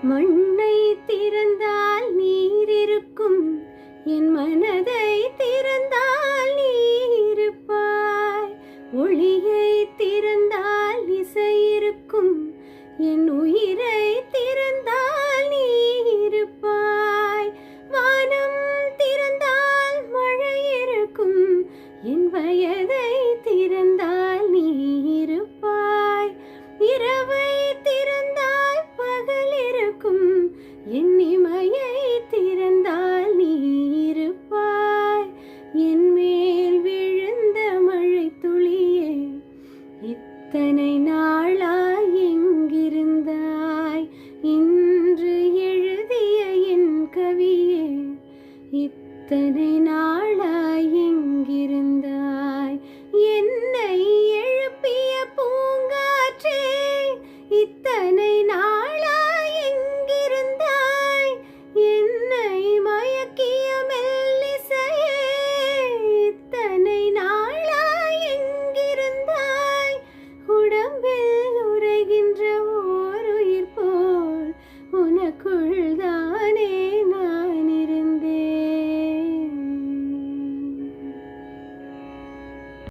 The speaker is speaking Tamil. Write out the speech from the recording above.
மண்ணை திறந்தால் நீர் இருக்கும், என் மனதை திறந்தால் நீ இருப்பாய். ஒளியை திறந்தால் இசை இருக்கும், என் உயிரை திறந்தால் நீ இருப்பாய். வானம் திறந்தால் மழை இருக்கும், என் வயதை திறந்தால் நீ இருப்பாய். இரவை திறந்தால் பகல் இருக்கும், என் இமையை திறந்தால் நீ இருப்பாய். என் மேல் விழுந்த மழை துளியே, இத்தனை நாளாய் எங்கிருந்தாய்? இன்று எழுதிய என் கவியே, இத்தனை